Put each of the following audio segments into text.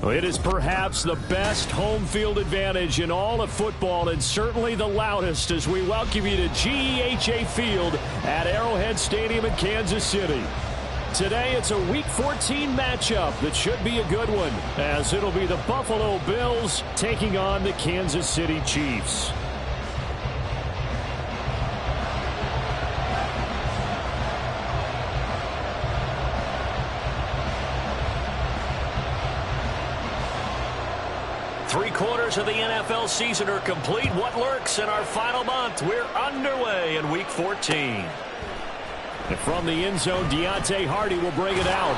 Well, it is perhaps the best home field advantage in all of football, and certainly the loudest, as we welcome you to GEHA Field at Arrowhead Stadium in Kansas City. Today, it's a Week 14 matchup that should be a good one, as it'll be the Buffalo Bills taking on the Kansas City Chiefs. Three-quarters of the NFL season are complete. What lurks in our final month? We're underway in Week 14. And from the end zone, Deontay Hardy will bring it out.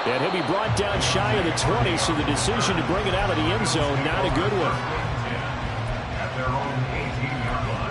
And he'll be brought down shy of the 20, so the decision to bring it out of the end zone, not a good one. At their own 18-yard line.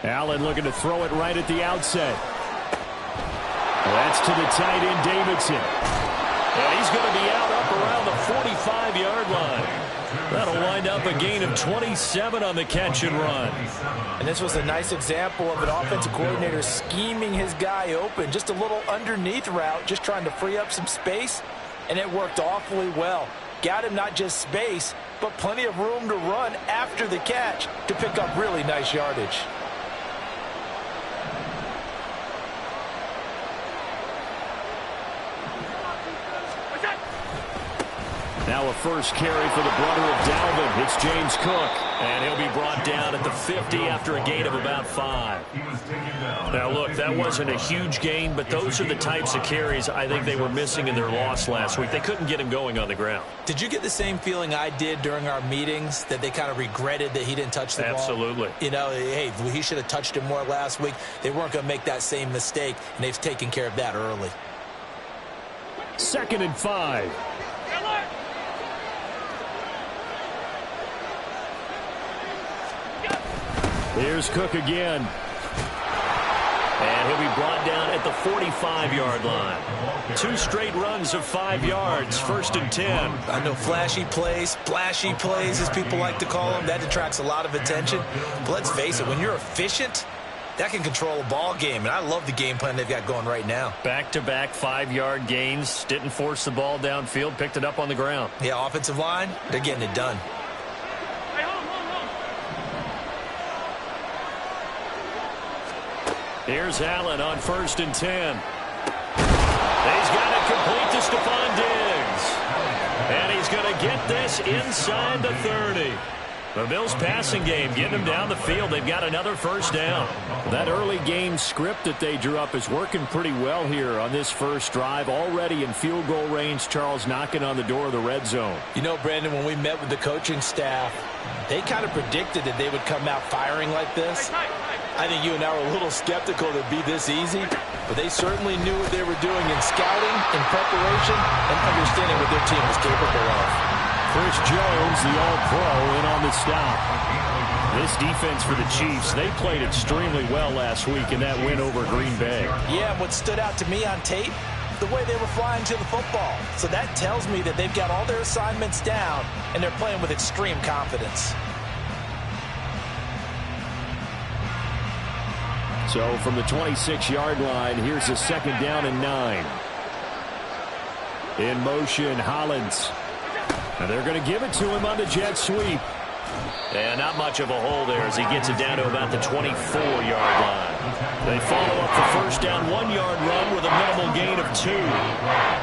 Allen looking to throw it right at the outset. That's to the tight end, Davidson. And he's going to be out up around the 45-yard line. That'll wind up a gain of 27 on the catch and run. And this was a nice example of an offensive coordinator scheming his guy open. Just a little underneath route, just trying to free up some space, and it worked awfully well. Got him not just space, but plenty of room to run after the catch to pick up really nice yardage. Now a first carry for the brother of Dalvin. It's James Cook. And he'll be brought down at the 50 after a gain of about 5. Now, look, that wasn't a huge gain, but those are the types of carries I think they were missing in their loss last week. They couldn't get him going on the ground. Did you get the same feeling I did during our meetings, that they kind of regretted that he didn't touch the ball? Absolutely. You know, hey, he should have touched it more last week. They weren't going to make that same mistake, and they've taken care of that early. 2nd and 5. Here's Cook again. And he'll be brought down at the 45-yard line. 2 straight runs of 5 yards, 1st and 10. I know flashy plays, splashy plays, as people like to call them, that attracts a lot of attention. But let's face it, when you're efficient, that can control a ball game. And I love the game plan they've got going right now. Back-to-back 5-yard gains. Didn't force the ball downfield, picked it up on the ground. Yeah, offensive line, they're getting it done. Here's Allen on 1st and 10. He's got it complete to Stephon Diggs. And he's going to get this inside the 30. The Bills passing game, getting them down the field. They've got another first down. That early game script that they drew up is working pretty well here on this first drive. Already in field goal range, Charles, knocking on the door of the red zone. You know, Brandon, when we met with the coaching staff, they kind of predicted that they would come out firing like this. I think you and I were a little skeptical that it'd be this easy, but they certainly knew what they were doing in scouting, in preparation, and understanding what their team was capable of. Chris Jones, the All-Pro, in on the stop. This defense for the Chiefs, they played extremely well last week in that win over Green Bay. Yeah, what stood out to me on tape, the way they were flying to the football. So that tells me that they've got all their assignments down, and they're playing with extreme confidence. So from the 26-yard line, here's a second down and 9. In motion, Hollins. And they're going to give it to him on the jet sweep. And not much of a hole there as he gets it down to about the 24-yard line. They follow up the first down 1-yard run with a minimal gain of 2.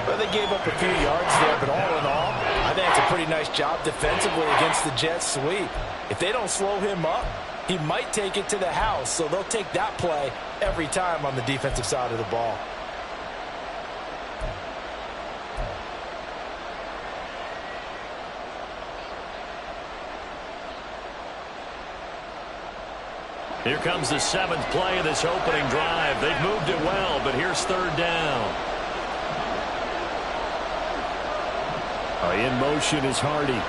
Well, they gave up a few yards there, but all in all, I think it's a pretty nice job defensively against the jet sweep. If they don't slow him up, he might take it to the house, so they'll take that play every time on the defensive side of the ball. Here comes the 7th play of this opening drive. They've moved it well, but here's third down. In motion is Hardy.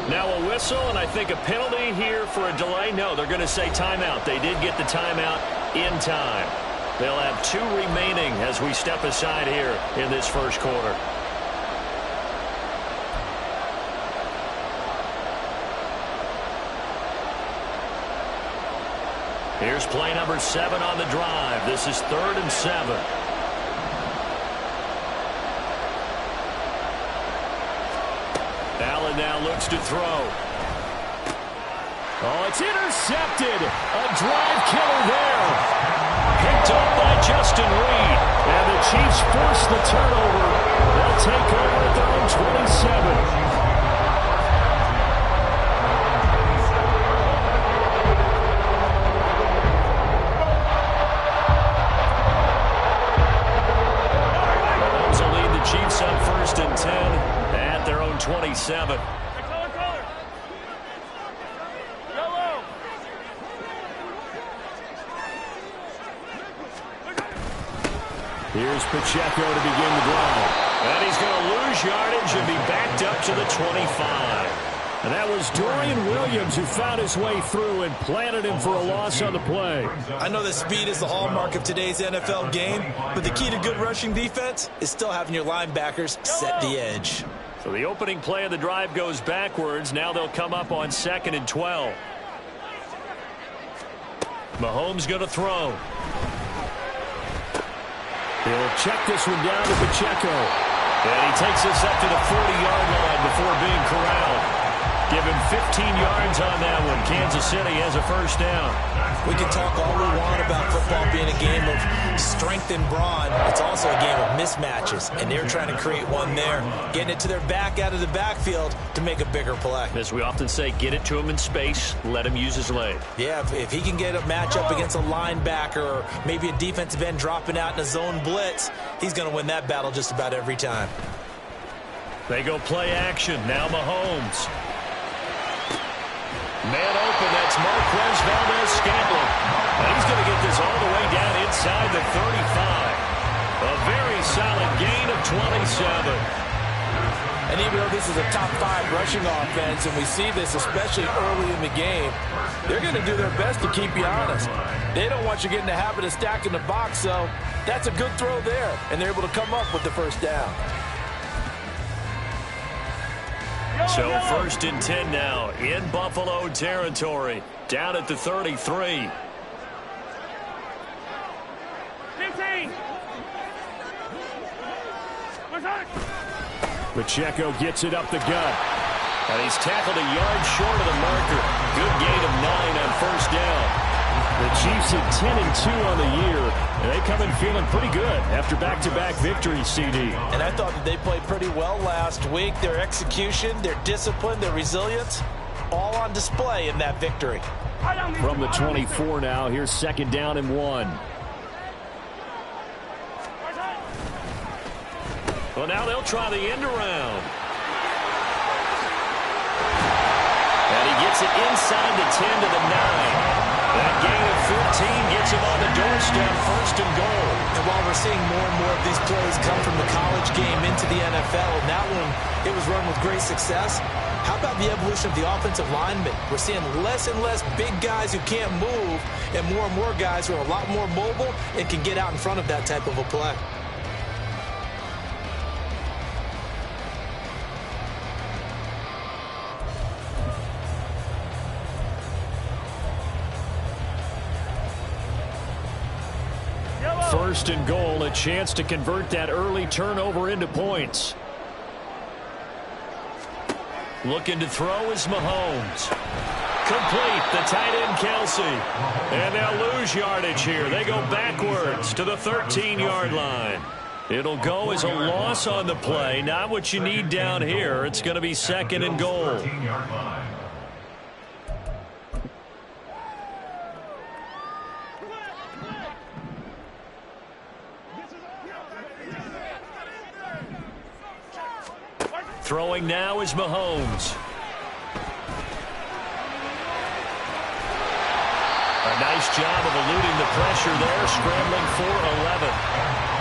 Now a whistle, and I think a penalty here for a delay. No, they're going to say timeout. They did get the timeout in time. They'll have 2 remaining as we step aside here in this first quarter. Here's play number 7 on the drive. This is 3rd and 7. Allen now looks to throw. Oh, it's intercepted. A drive killer there. Picked up by Justin Reed. And the Chiefs force the turnover. They'll take over at their own 27. Chiefs up 1st and 10 at their own 27. Here's Pacheco to begin the drive. And he's going to lose yardage and be backed up to the 25. And that was Dorian Williams who found his way through and planted him for a loss on the play. I know that speed is the hallmark of today's NFL game, but the key to good rushing defense is still having your linebackers set the edge. So the opening play of the drive goes backwards. Now they'll come up on 2nd and 12. Mahomes going to throw. He'll check this one down to Pacheco. And he takes this up to the 40-yard line before being corralled. Give him 15 yards on that one. Kansas City has a first down. We can talk all we want about football being a game of strength and brawn. It's also a game of mismatches, and they're trying to create one there, getting it to their back out of the backfield to make a bigger play. As we often say, get it to him in space, let him use his leg. Yeah, if he can get a matchup against a linebacker or maybe a defensive end dropping out in a zone blitz, he's going to win that battle just about every time. They go play action. Now Mahomes. Man open, that's Marquez Valdes-Scantling. And he's going to get this all the way down inside the 35. A very solid gain of 27. And even though this is a top 5 rushing offense, and we see this especially early in the game, they're going to do their best to keep you honest. They don't want you getting the habit of stacking the box, so that's a good throw there, and they're able to come up with the first down. So 1st and 10 now in Buffalo territory. Down at the 33. 15. Pacheco gets it up the gut. And he's tackled a yard short of the marker. Good gain of 9 on first down. The Chiefs at 10-2 on the year, and they come in feeling pretty good after back-to-back victories, CD. And I thought that they played pretty well last week. Their execution, their discipline, their resilience, all on display in that victory. From the 24 now, here's 2nd down and 1. Well, now they'll try the end around. And he gets it inside the 10 to the 9. That gain of 15 gets him on the doorstep, 1st and goal. And while we're seeing more and more of these plays come from the college game into the NFL, and that one, it was run with great success. How about the evolution of the offensive linemen? We're seeing less and less big guys who can't move, and more guys who are a lot more mobile and can get out in front of that type of a play. First and goal, a chance to convert that early turnover into points. Looking to throw is Mahomes. Complete, the tight end Kelsey. And they'll lose yardage here. They go backwards to the 13-yard line. It'll go as a loss on the play. Not what you need down here. It's going to be 2nd and goal. Throwing now is Mahomes. A nice job of eluding the pressure there, scrambling for 11.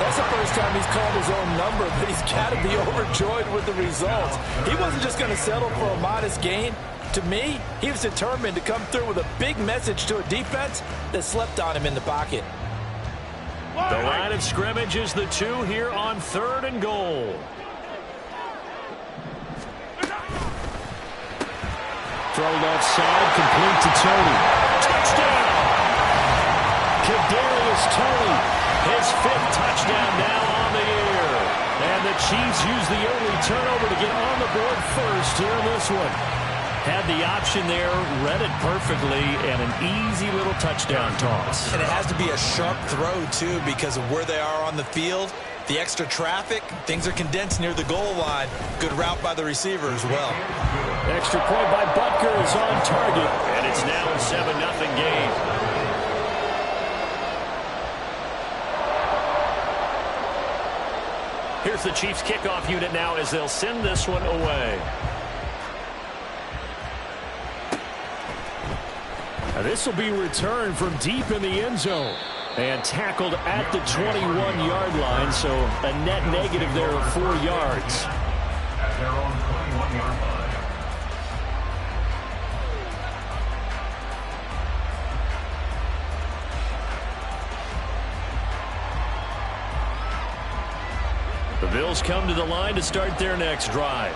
That's the first time he's called his own number, but he's got to be overjoyed with the results. He wasn't just going to settle for a modest gain. To me, he was determined to come through with a big message to a defense that slept on him in the pocket. The line of scrimmage is the 2 here on 3rd and goal. Throw left side, complete to Tony. Touchdown! Kadarius Toney, his 5th touchdown now on the year. And the Chiefs use the early turnover to get on the board first here in this one. Had the option there, read it perfectly, and an easy little touchdown toss. And it has to be a sharp throw, too, because of where they are on the field. The extra traffic, things are condensed near the goal line. Good route by the receiver as well. Extra point by Butker is on target, and it's now a 7-0 game. Here's the Chiefs kickoff unit now as they'll send this one away. Now this will be returned from deep in the end zone. And tackled at the 21-yard line, so a net negative there of 4 yards. At their own 21-yard line. The Bills come to the line to start their next drive.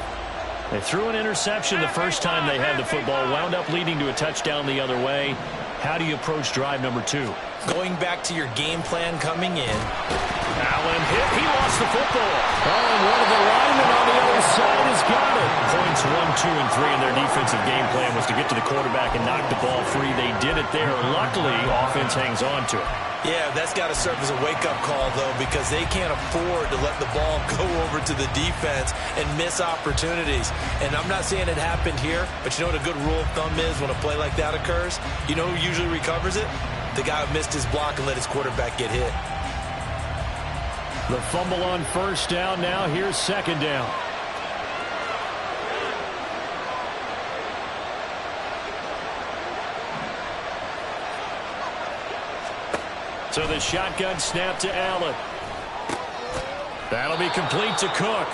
They threw an interception the first time they had the football, wound up leading to a touchdown the other way. How do you approach drive number 2? Going back to your game plan coming in. Allen hit. He lost the football. Oh, and one of the linemen on the other side has got it. Points 1, 2, and 3 in their defensive game plan was to get to the quarterback and knock the ball free. They did it there. Luckily, offense hangs on to it. Yeah, that's got to serve as a wake-up call, though, because they can't afford to let the ball go over to the defense and miss opportunities. And I'm not saying it happened here, but you know what a good rule of thumb is when a play like that occurs? You know who usually recovers it? The guy who missed his block and let his quarterback get hit. The fumble on first down. Now here's 2nd down. So the shotgun snap to Allen. That'll be complete to Cook.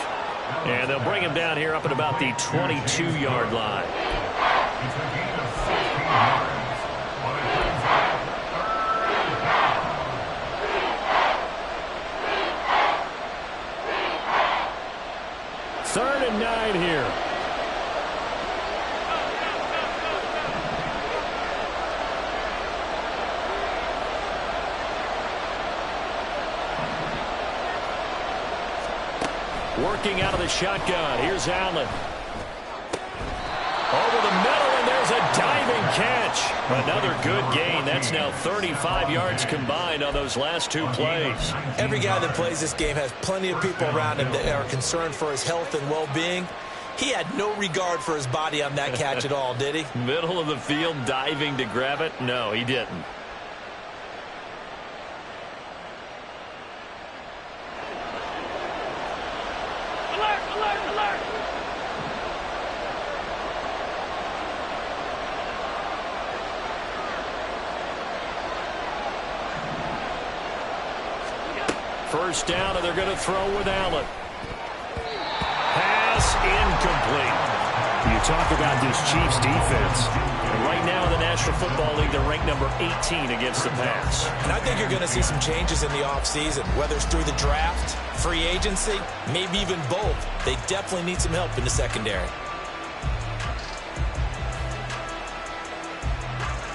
And they'll bring him down here up at about the 22-yard line. It's a gain of 16 yards. But it brings up 3rd and 9 here. Working out of the shotgun. Here's Allen. Over the middle, and there's a diving catch. Another good gain. That's now 35 yards combined on those last 2 plays. Every guy that plays this game has plenty of people around him that are concerned for his health and well-being. He had no regard for his body on that catch at all, did he? Middle of the field, diving to grab it? No, he didn't. Alert, alert, alert! First down, and they're going to throw with Allen. Pass incomplete. You talk about this Chiefs defense. And right now in the National Football League, they're ranked number 18 against the pass. And I think you're going to see some changes in the offseason, whether it's through the draft, free agency, maybe even both. They definitely need some help in the secondary.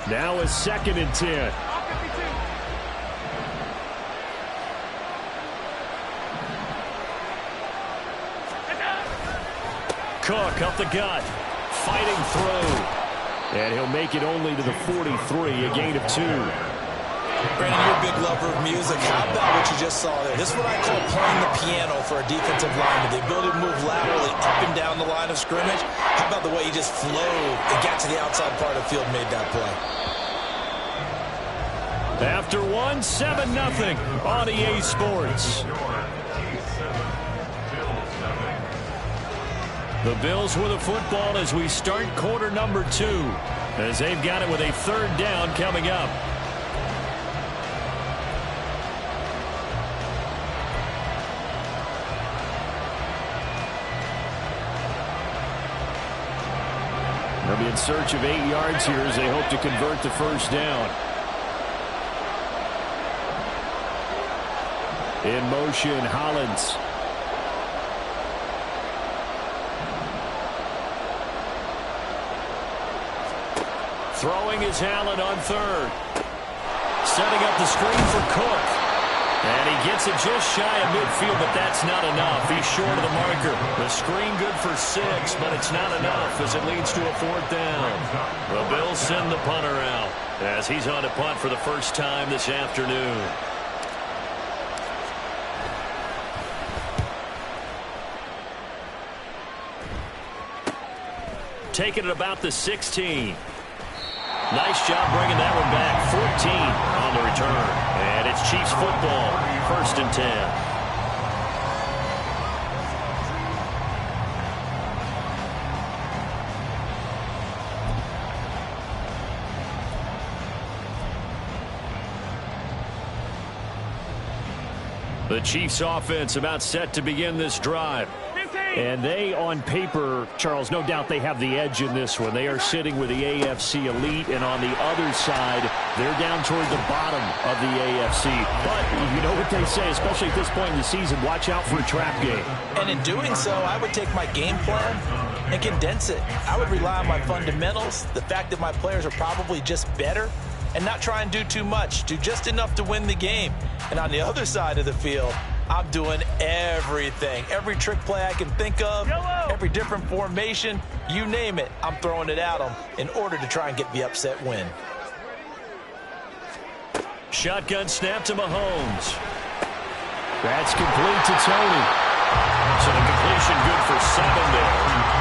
Now a 2nd and 10. Cook up the gut, fighting through. And he'll make it only to the 43, a gain of 2. Brandon, you're a big lover of music. How about what you just saw there? This is what I call playing the piano for a defensive lineman. The ability to move laterally up and down the line of scrimmage. How about the way he just flowed and got to the outside part of the field and made that play? After 1, 7-0 on EA Sports. The Bills with a football as we start quarter number 2, as they've got it with a 3rd down coming up. They'll be in search of 8 yards here as they hope to convert the first down. In motion, Hollins. Throwing is Allen on 3rd. Setting up the screen for Cook. And he gets it just shy of midfield, but that's not enough. He's short of the marker. The screen good for 6, but it's not enough as it leads to a 4th down. The Bills send the punter out as he's on to punt for the first time this afternoon. Taking it about the 16. Nice job bringing that one back. 14 on the return. And it's Chiefs football. 1st and 10. The Chiefs offense about set to begin this drive. And they, on paper, Charles, no doubt they have the edge in this one. They are sitting with the AFC elite, and on the other side, they're down toward the bottom of the AFC. But you know what they say, especially at this point in the season, watch out for a trap game. And in doing so, I would take my game plan and condense it. I would rely on my fundamentals, the fact that my players are probably just better, and not try and do too much. Do just enough to win the game. And on the other side of the field, I'm doing everything. Every trick play I can think of, every different formation, you name it, I'm throwing it at them in order to try and get the upset win. Shotgun snap to Mahomes. That's complete to Tony. So the completion good for 7 there.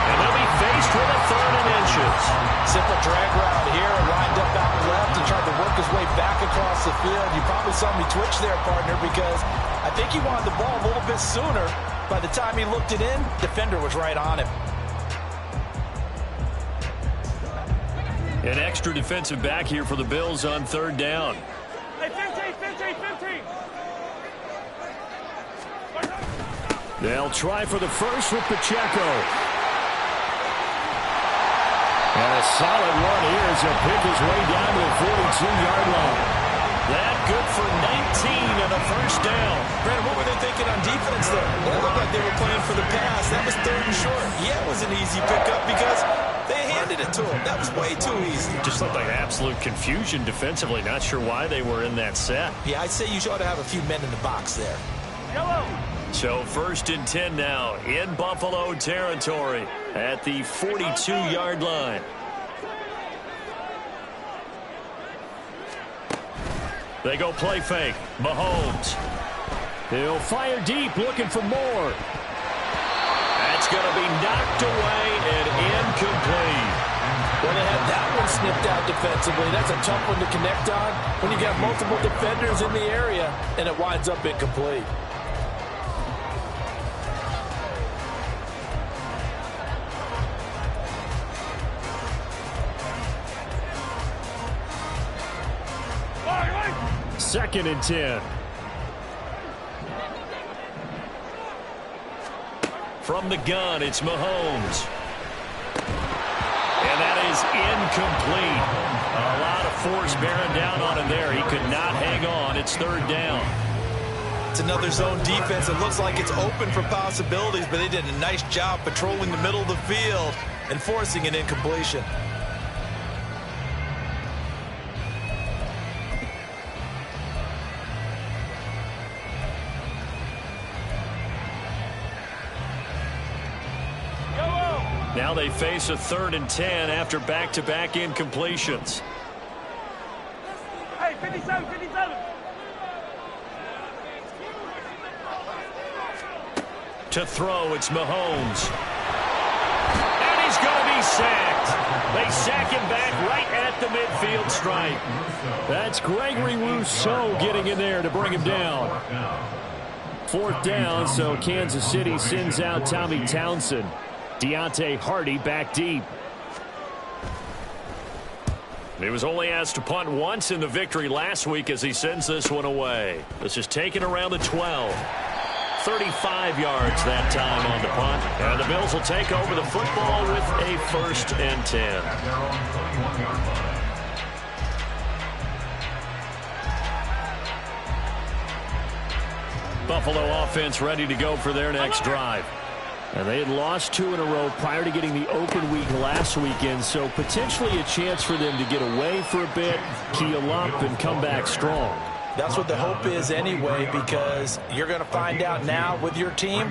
And they'll be faced with a 3rd and inches. Simple drag route here, lined up out left and tried to work his way back across the field. You probably saw me twitch there, partner, because I think he wanted the ball a little bit sooner. By the time he looked it in, defender was right on him. An extra defensive back here for the Bills on 3rd down. Hey, 15, 15, 15. They'll try for the first with Pacheco. And a solid run here as he'll pick his way down to the 42-yard line. That good for 19 and a first down. Brandon, what were they thinking on defense there? It looked like they were playing for the pass. That was 3rd and short. Yeah, it was an easy pickup because they handed it to him. That was way too easy. Just looked like absolute confusion defensively. Not sure why they were in that set. Yeah, I'd say you ought to have a few men in the box there. Yellow. So 1st and 10 now in Buffalo territory at the 42-yard line. They go play fake. Mahomes. He'll fire deep, looking for more. That's going to be knocked away and incomplete. Well, they had that one snipped out defensively. That's a tough one to connect on when you got multiple defenders in the area, and it winds up incomplete. Second and 10. From the gun, it's Mahomes. And that is incomplete. A lot of force bearing down on him there. He could not hang on. It's third down. It's another zone defense. It looks like it's open for possibilities, but they did a nice job patrolling the middle of the field and forcing an incompletion. Now they face a third and 10 after back-to-back incompletions. Hey, 57, 57. To throw, it's Mahomes. And he's going to be sacked. They sack him back right at the midfield stripe. That's Gregory Rousseau getting in there to bring him down. Fourth down, so Kansas City sends out Tommy Townsend. Deontay Hardy back deep. He was only asked to punt once in the victory last week as he sends this one away. This is taken around the 12. 35 yards that time on the punt. And the Bills will take over the football with a first and 10. Buffalo offense ready to go for their next drive. And they had lost 2 in a row prior to getting the open week last weekend, so potentially a chance for them to get away for a bit, keel up, and come back strong. That's what the hope is anyway, because you're going to find out now with your team,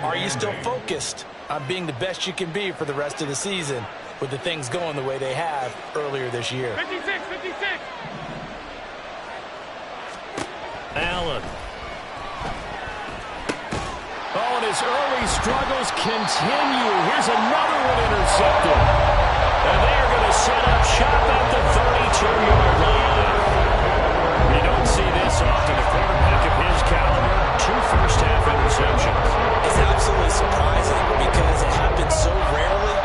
are you still focused on being the best you can be for the rest of the season with the things going the way they have earlier this year? 56, 56. Allen. Oh, and his early struggles continue. Here's another one intercepted. And they are going to set up shop at the 32-yard line. You don't see this often. A quarterback of his caliber, 2 first-half interceptions. It's absolutely surprising because it happens so rarely.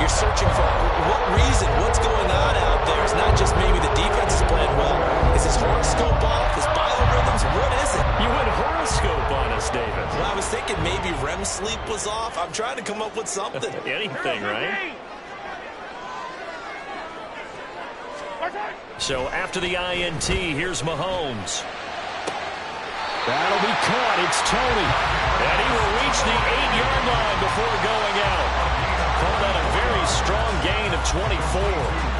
You're searching for what reason, what's going on out there. It's not just maybe the defense is playing well. Is his horoscope off? His biorhythms? What is it? You went horoscope on us, David. Well, I was thinking maybe REM sleep was off. I'm trying to come up with something. Anything, right? So after the INT, here's Mahomes. That'll be caught. It's Tony. And he will reach the 8-yard line before going out. Call that a very strong gain of 24.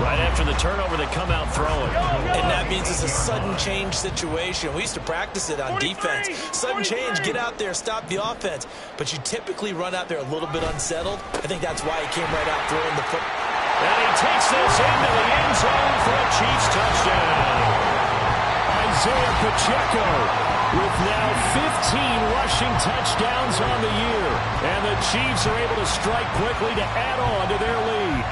Right after the turnover, they come out throwing. And that means it's a sudden change situation. We used to practice it on defense. Sudden change, get out there, stop the offense. But you typically run out there a little bit unsettled. I think that's why he came right out throwing the foot. And he takes this into the end zone for a Chiefs touchdown. Isaiah Pacheco with now 15 rushing touchdowns on the year. And the Chiefs are able to strike quickly to add on to their lead.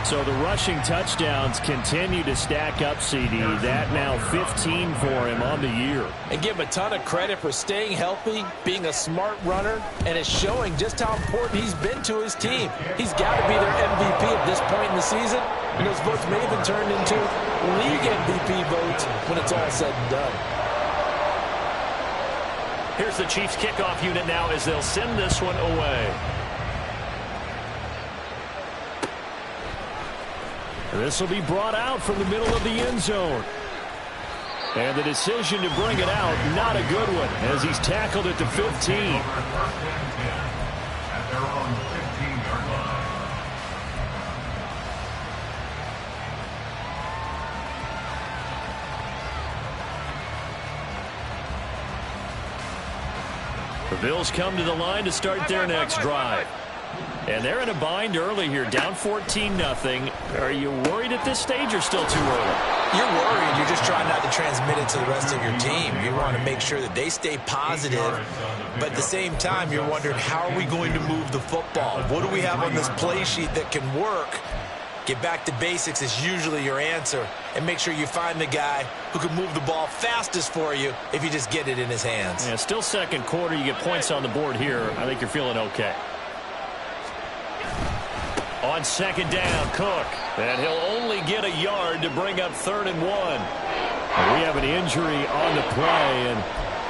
So the rushing touchdowns continue to stack up, CD. That now 15 for him on the year. And give him a ton of credit for staying healthy, being a smart runner, and it's showing just how important he's been to his team. He's got to be their MVP at this point in the season, and those votes may have been turned into league MVP votes when it's all said and done. Here's the Chiefs kickoff unit now as they'll send this one away. This will be brought out from the middle of the end zone. And the decision to bring it out, not a good one, as he's tackled at the 15. At their own 15-yard line. The Bills come to the line to start their next drive. And they're in a bind early here, down 14-0. Are you worried at this stage or still too early? You're worried. You're just trying not to transmit it to the rest of your team. You want to make sure that they stay positive, but at the same time, you're wondering, how are we going to move the football? What do we have on this play sheet that can work? Get back to basics is usually your answer, and make sure you find the guy who can move the ball fastest for you if you just get it in his hands. Yeah, still second quarter. You get points on the board here. I think you're feeling okay. On second down, Cook. And he'll only get a yard to bring up 3rd and 1. We have an injury on the play, and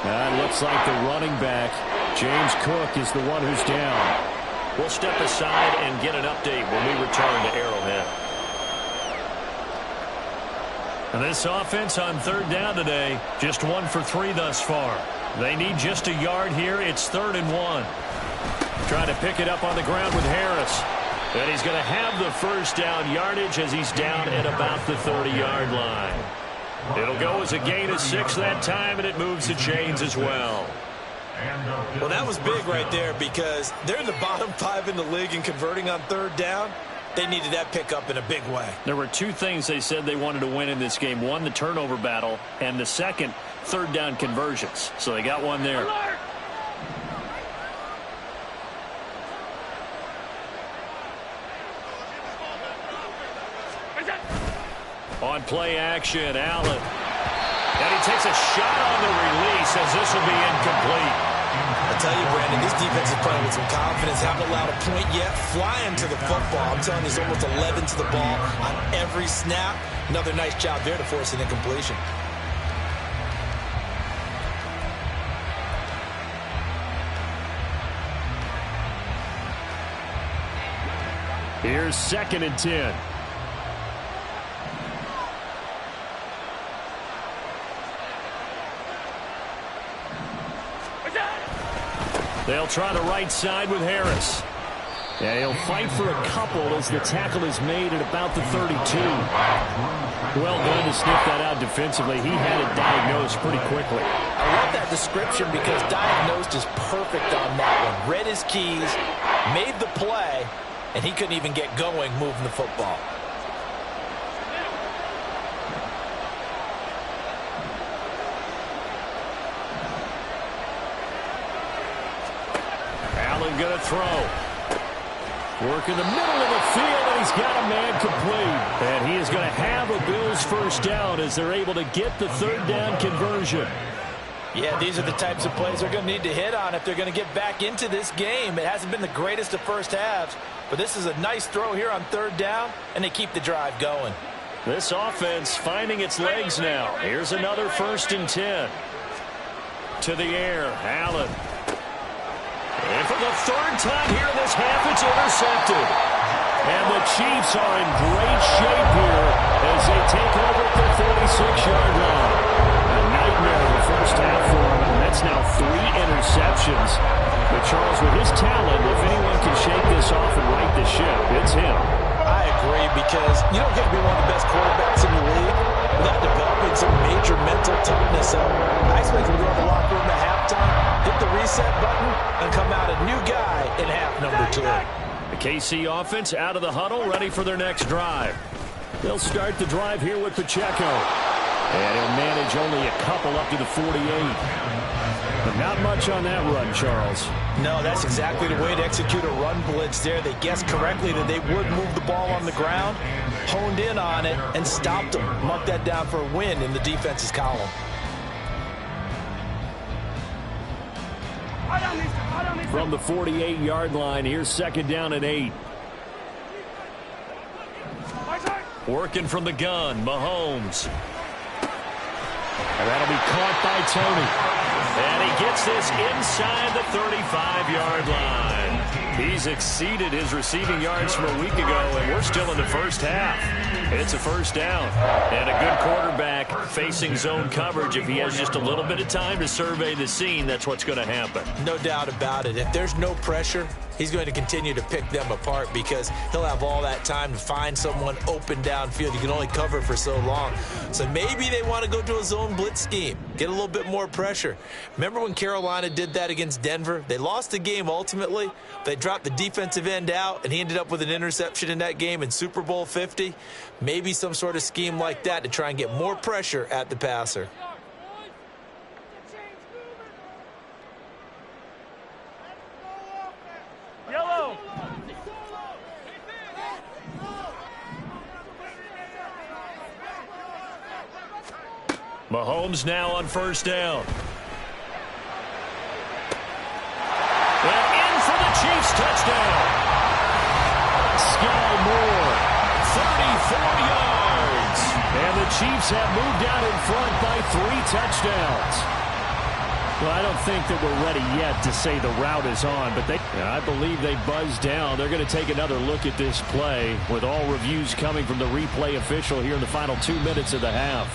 it looks like the running back, James Cook, is the one who's down. We'll step aside and get an update when we return to Arrowhead. And this offense on 3rd down today, just 1 for 3 thus far. They need just a yard here. It's 3rd and 1. Trying to pick it up on the ground with Harris. And he's going to have the first down yardage as he's down at about the 30-yard line. It'll go as a gain of 6 that time, and it moves the chains as well. Well, that was big right there because they're in the bottom 5 in the league in converting on 3rd down. They needed that pickup in a big way. There were 2 things they said they wanted to win in this game. One, the turnover battle, and the second, 3rd down conversions. So they got one there. Alert! On play action, Allen. And he takes a shot on the release as this will be incomplete. I tell you, Brandon, this defense is playing with some confidence. Haven't allowed a point yet. Flying to the football. I'm telling you, it's almost 11 to the ball on every snap. Another nice job there to force an incompletion. Here's 2nd and 10. They'll try the right side with Harris. Yeah, he'll fight for a couple as the tackle is made at about the 32. Well done to sniff that out defensively. He had it diagnosed pretty quickly. I love that description because diagnosed is perfect on that one. Read his keys, made the play, and he couldn't even get going moving the football. Allen going to throw. Work in the middle of the field, and he's got a man complete. And he is going to have a Bills first down as they're able to get the 3rd down conversion. Yeah, these are the types of plays they're going to need to hit on if they're going to get back into this game. It hasn't been the greatest of first halves, but this is a nice throw here on 3rd down, and they keep the drive going. This offense finding its legs now. Here's another 1st and 10. To the air, Allen. And for the 3rd time here in this half, it's intercepted. And the Chiefs are in great shape here as they take over at the 46-yard line. A nightmare of the first half for them, and that's now 3 interceptions. But Charles, with his talent, if anyone can shake this off and right the ship, it's him. I agree, because you don't get to be one of the best quarterbacks in the league without developing some major mental toughness. So I expect him to go to the locker room at halftime, hit the reset button, and come out a new guy in half number 2. The KC offense out of the huddle, ready for their next drive. They'll start the drive here with Pacheco. And he'll manage only a couple up to the 48. But not much on that run, Charles. No, that's exactly the way to execute a run blitz there. They guessed correctly that they would move the ball on the ground, honed in on it, and stopped them. Mark that down for a win in the defense's column. From the 48-yard line, here's 2nd down and 8. Working from the gun, Mahomes. And that'll be caught by Tony. And he gets this inside the 35-yard line. He's exceeded his receiving yards from a week ago, and we're still in the first half. It's a first down. And a good quarterback facing zone coverage. If he has just a little bit of time to survey the scene, that's what's going to happen. No doubt about it. If there's no pressure, he's going to continue to pick them apart because he'll have all that time to find someone open downfield. You can only cover for so long. So maybe they want to go to a zone blitz scheme, get a little bit more pressure. Remember when Carolina did that against Denver? They lost the game ultimately. They dropped the defensive end out, and he ended up with an interception in that game in Super Bowl 50. Maybe some sort of scheme like that to try and get more pressure at the passer. Yellow. Mahomes now on first down. And in for the Chiefs touchdown. Sky Moore, 34 yards. And the Chiefs have moved out in front by 3 touchdowns. Well, I don't think that we're ready yet to say the route is on, but I believe they buzzed down. They're going to take another look at this play with all reviews coming from the replay official here in the final 2 minutes of the half.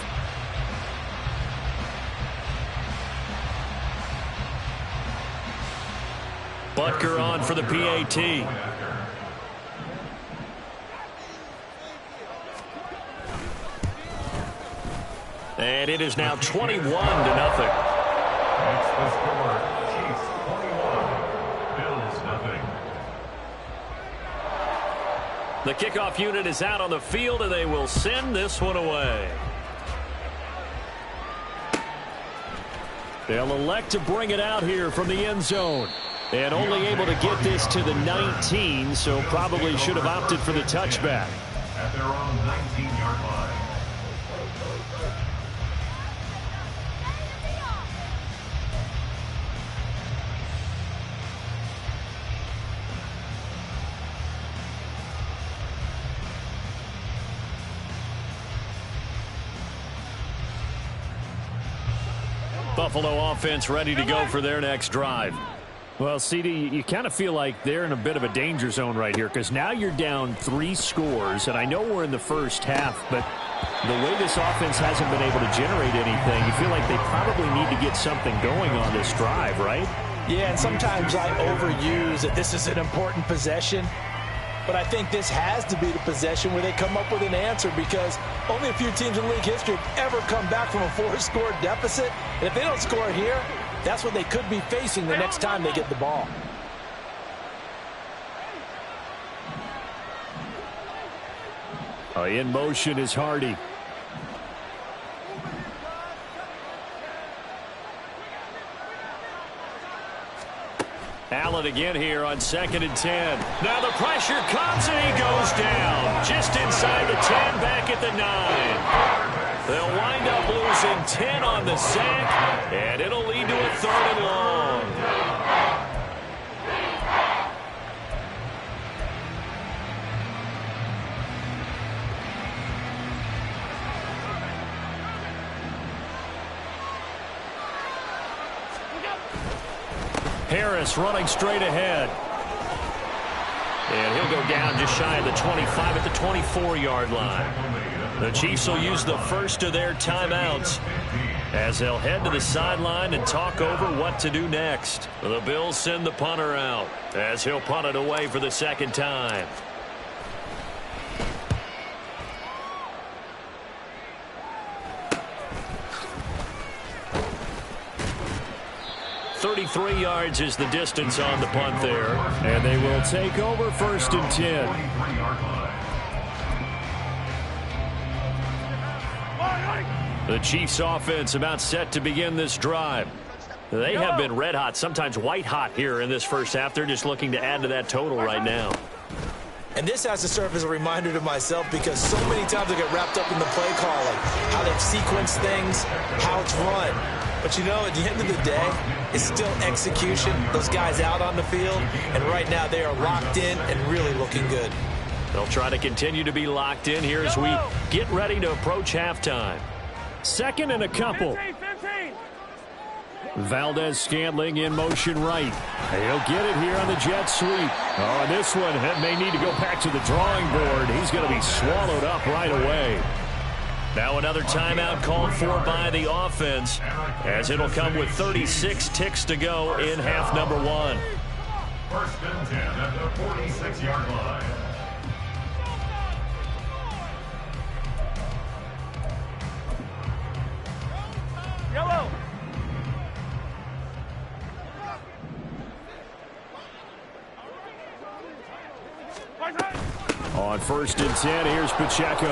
Butker on for the PAT. And it is now 21-0. That's the score. Chiefs 21, Bills nothing. The kickoff unit is out on the field, and they will send this one away. They'll elect to bring it out here from the end zone. And only able to get this to the 19, so probably should have opted for the touchback. At their own 19-yard line. Buffalo offense ready to go for their next drive. Well, CD, you kind of feel like they're in a bit of a danger zone right here because now you're down 3 scores, and I know we're in the first half, but the way this offense hasn't been able to generate anything, you feel like they probably need to get something going on this drive, right? Yeah, and sometimes I overuse that this is an important possession. But I think this has to be the possession where they come up with an answer because only a few teams in league history have ever come back from a 4-score deficit. And if they don't score here, that's what they could be facing the next time they get the ball. In motion is Hardy. Allen again here on 2nd and 10. Now the pressure comes and he goes down. Just inside the 10, back at the 9. They'll wind up losing 10 on the sack, and it'll lead to a 3rd and long. Harris running straight ahead. And he'll go down just shy of the 25 at the 24-yard line. The Chiefs will use the first of their timeouts as they'll head to the sideline and talk over what to do next. The Bills send the punter out as he'll punt it away for the 2nd time. .33 yards is the distance on the punt there. And they will take over 1st and 10. The Chiefs offense about set to begin this drive. They have been red hot, sometimes white hot here in this first half. They're just looking to add to that total right now. And this has to serve as a reminder to myself because so many times I get wrapped up in the play calling, how they've sequenced things, how it's run. But, you know, at the end of the day, it's still execution. Those guys out on the field, and right now they are locked in and really looking good. They'll try to continue to be locked in here as we get ready to approach halftime. 2nd and a couple. 15. Valdez-Scantling in motion right. He'll get it here on the jet sweep. Oh, and this one may need to go back to the drawing board. He's going to be swallowed up right away. Now another timeout called for by the offense as it'll come with 36 ticks to go in half number 1. First and 10 at the 46-yard line. Yellow. On first and 10, here's Pacheco.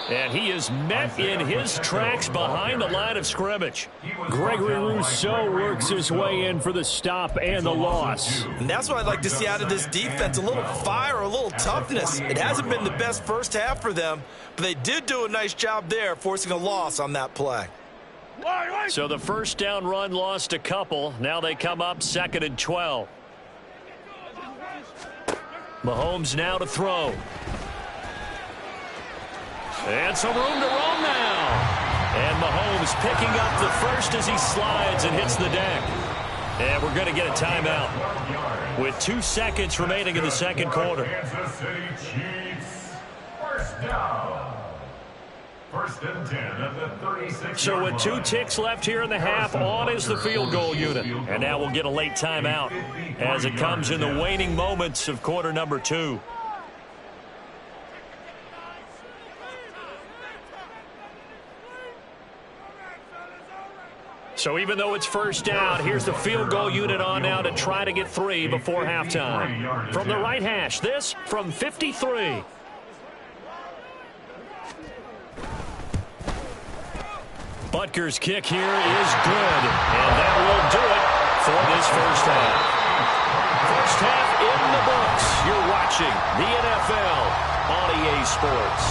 And he is met in his tracks behind the line of scrimmage. Gregory Rousseau works his way in for the stop and the loss. And that's what I'd like to see out of this defense, a little fire, a little toughness. It hasn't been the best first half for them, but they did do a nice job there, forcing a loss on that play. So the first down run lost a couple. Now they come up 2nd and 12. Mahomes now to throw. And some room to roam now. And Mahomes picking up the first as he slides and hits the deck. And we're going to get a timeout with 2 seconds remaining in the second quarter. Kansas City Chiefs. First down. First and 10 at the 36. So with 2 ticks left here in the half, on is the field goal unit. And now we'll get a late timeout as it comes in the waning moments of quarter number 2. So even though it's first down, here's the field goal unit on now to try to get 3 before halftime. From the right hash, this from 53. Butker's kick here is good, and that will do it for this first half. First half in the books. You're watching the NFL on EA Sports.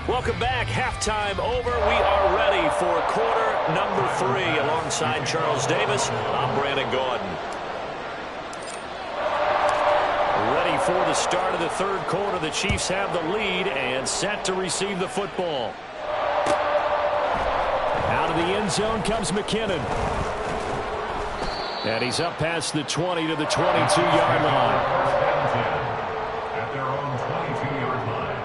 Welcome back. Halftime over. We are ready for quarter number 3. Alongside Charles Davis, I'm Brandon Gaudin. Ready for the start of the third quarter. The Chiefs have the lead and set to receive the football. Out of the end zone comes McKinnon. And he's up past the 20 to the 22-yard line. At their own 22-yard line.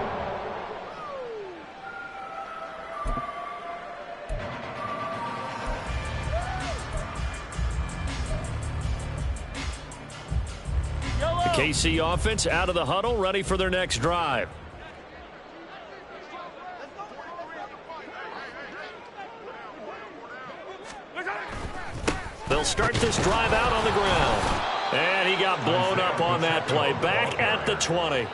The KC offense out of the huddle, ready for their next drive. They'll start this drive out on the ground. And he got blown up on that play. Back at the 20.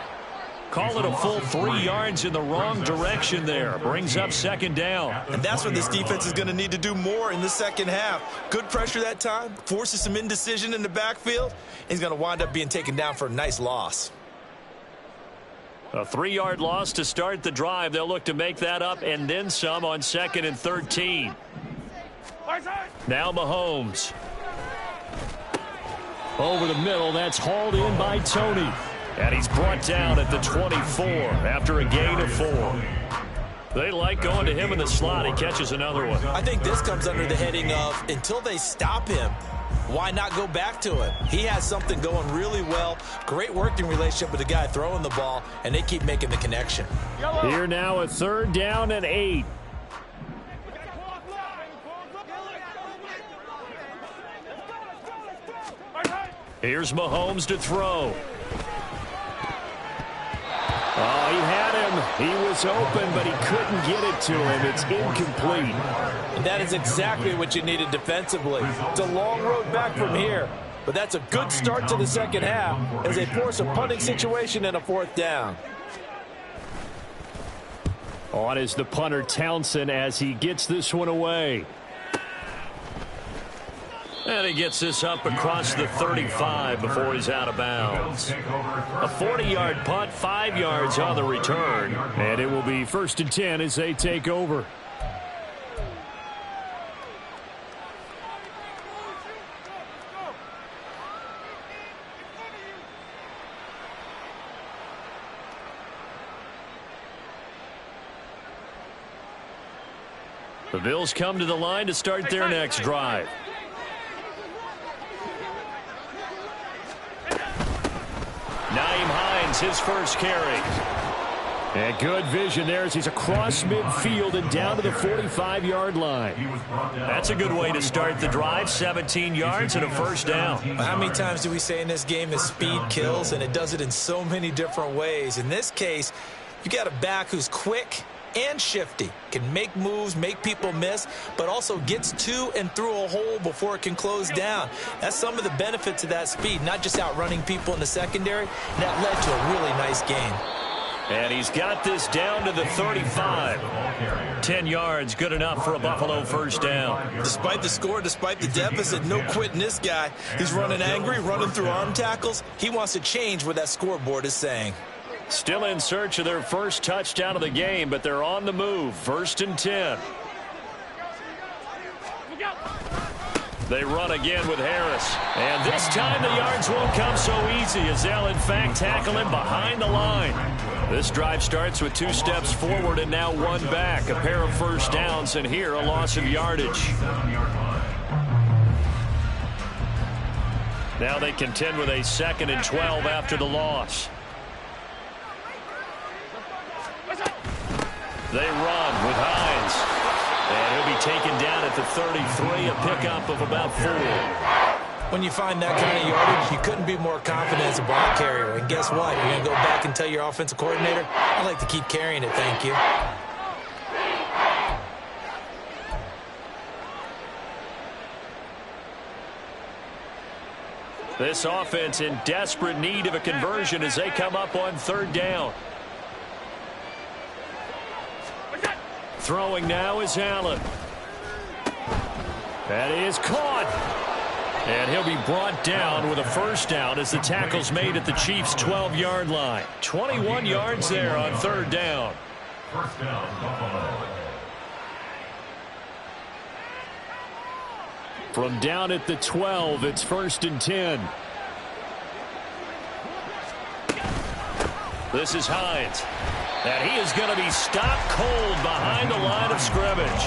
Call it a full 3 yards in the wrong direction there. Brings up second down. And that's what this defense is going to need to do more in the second half. Good pressure that time, forces some indecision in the backfield. He's going to wind up being taken down for a nice loss. A 3-yard loss to start the drive. They'll look to make that up and then some on 2nd and 13. Now Mahomes. Over the middle, that's hauled in by Tony. And he's brought down at the 24 after a gain of 4. They like going to him in the slot. He catches another one. I think this comes under the heading of until they stop him, why not go back to it? He has something going really well. Great working relationship with the guy throwing the ball, and they keep making the connection. Here now a 3rd down and 8. Here's Mahomes to throw. Oh, he had him. He was open, but he couldn't get it to him. It's incomplete. And that is exactly what you needed defensively. It's a long road back from here, but that's a good start to the second half as they force a punting situation and a 4th down. On is the punter Townsend as he gets this one away. And he gets this up across the 35 before he's out of bounds. A 40-yard punt, 5 yards on the return. And it will be 1st and 10 as they take over. The Bills come to the line to start their next drive. Nyheim Hines, his first carry. And good vision there as he's across midfield and down to the 45-yard line. That's a good way to start the drive. 17 yards and a first down. How many times do we say in this game that speed kills, and it does it in so many different ways? In this case, you got a back who's quick and shifty, can make moves, make people miss, but also gets to and through a hole before it can close down. That's some of the benefits of that speed, not just outrunning people in the secondary. That led to a really nice game. And he's got this down to the 35. 10 yards, good enough for a Buffalo first down. Despite the score, despite the deficit, no quitting this guy. He's running angry, running through arm tackles. He wants to change what that scoreboard is saying. Still in search of their first touchdown of the game, but they're on the move. 1st and 10. They run again with Harris. And this time the yards won't come so easy as they'll, in fact, tackle him behind the line. This drive starts with 2 steps forward and now 1 back. A pair of first downs, and here a loss of yardage. Now they contend with a 2nd and 12 after the loss. They run with Hines. And he'll be taken down at the 33, a pickup of about 4. When you find that kind of yardage, you couldn't be more confident as a ball carrier. And guess what? You're going to go back and tell your offensive coordinator, I'd like to keep carrying it, thank you. This offense in desperate need of a conversion as they come up on 3rd down. Throwing now is Allen. That is caught. And he'll be brought down with a first down as the tackle's made at the Chiefs' 12-yard line. 21 yards there on 3rd down. First down, Buffalo. From down at the 12, it's 1st and 10. This is Hines. And he is going to be stopped cold behind the line of scrimmage.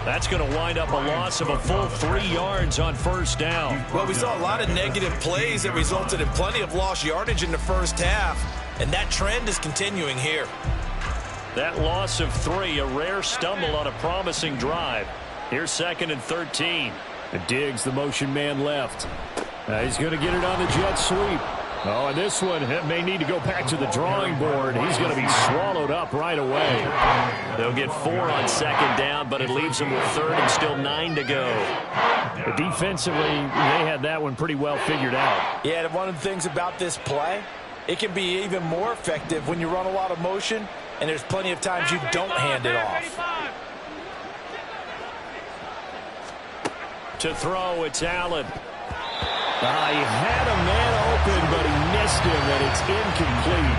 That's going to wind up a loss of a full 3 yards on 1st down. Well, we saw a lot of negative plays that resulted in plenty of lost yardage in the first half, and that trend is continuing here. That loss of 3, a rare stumble on a promising drive. Here's 2nd and 13. Diggs, the motion man left. He's going to get it on the jet sweep. Oh, and this one may need to go back to the drawing board. He's going to be swallowed up right away. They'll get 4 on 2nd down, but it leaves them with 3rd and still 9 to go. But defensively, they had that one pretty well figured out. Yeah, and one of the things about this play, it can be even more effective when you run a lot of motion, and there's plenty of times you don't hand it off. To throw, it's Allen. He had a man open, but he missed him, and it's incomplete.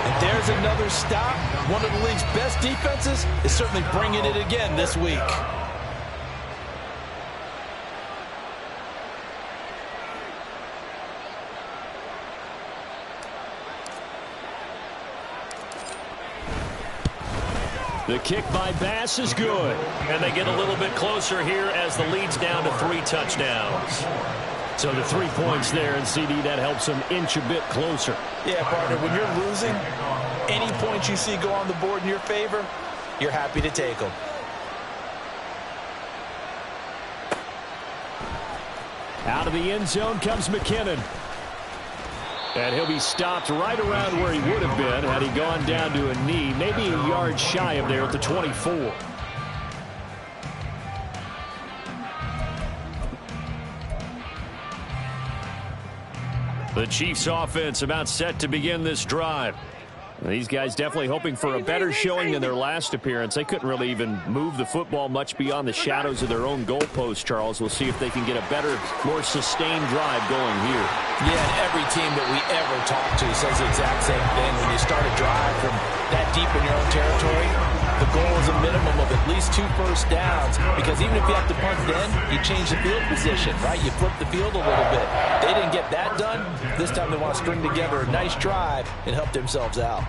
And there's another stop. One of the league's best defenses is certainly bringing it again this week. The kick by Bass is good. And they get a little bit closer here as the lead's down to 3 touchdowns. So the 3 points there, and CD, that helps them inch a bit closer. Yeah, partner, when you're losing, any points you see go on the board in your favor, you're happy to take them. Out of the end zone comes McKinnon. And he'll be stopped right around where he would have been had he gone down to a knee, maybe a yard shy of there at the 24. The Chiefs offense about set to begin this drive. These guys definitely hoping for a better showing than their last appearance. They couldn't really even move the football much beyond the shadows of their own goalpost, Charles. We'll see if they can get a better, more sustained drive going here. Yeah, and every team that we ever talk to says the exact same thing. When you start a drive from that deep in your own territory, the goal is a minimum of at least 2 first downs, because even if you have to punt then, you change the field position, right? You flip the field a little bit. They didn't get that done. This time they want to string together a nice drive and help themselves out.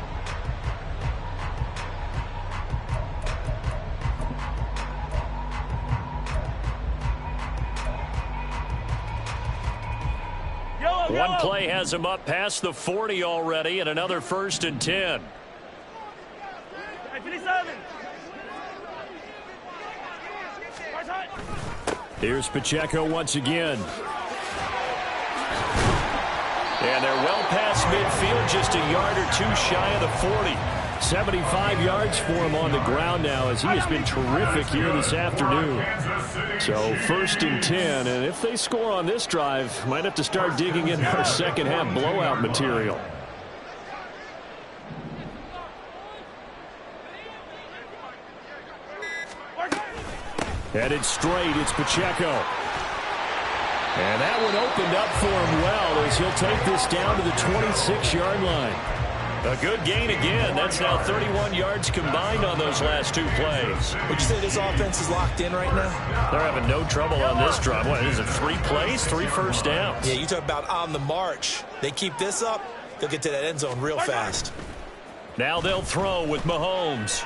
One play has him up past the 40 already, and another 1st and 10. Here's Pacheco once again. And they're well past midfield, just a yard or two shy of the 40. 75 yards for him on the ground now, as he has been terrific here this afternoon. So 1st and 10, and if they score on this drive, might have to start digging in our second half blowout material. Headed straight, it's Pacheco. And that one opened up for him well, as he'll take this down to the 26-yard line. A good gain again. That's now 31 yards combined on those last 2 plays. Would you say this offense is locked in right now? They're having no trouble on this drive. What is it, 3 plays, 3 first downs? Yeah, you talk about on the march. They keep this up, they'll get to that end zone real fast. Now they'll throw with Mahomes.